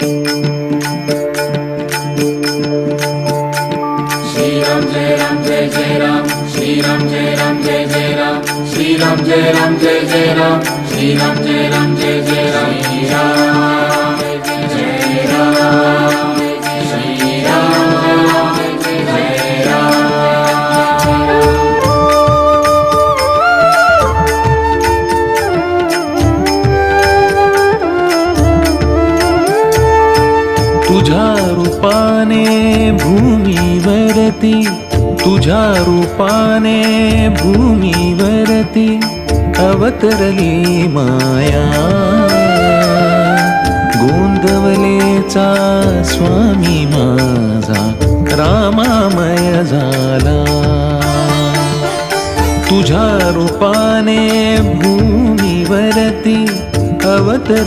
श्रीराम जय राम जय जय राम, श्रीराम जय राम जय जय राम, श्रीराम जय राम जय जय राम, श्रीराम जय राम जय जय राम, श्रीराम जय राम, श्रीराम जय राम। तुझ्या रूपाने भूमीवरती, तुझ्या रूपाने भूमीवरती अवतरली माया। गोंदवलेचा स्वामी माझा रामामय झाला। तुझ्या रूपाने भूमीवरती अवतर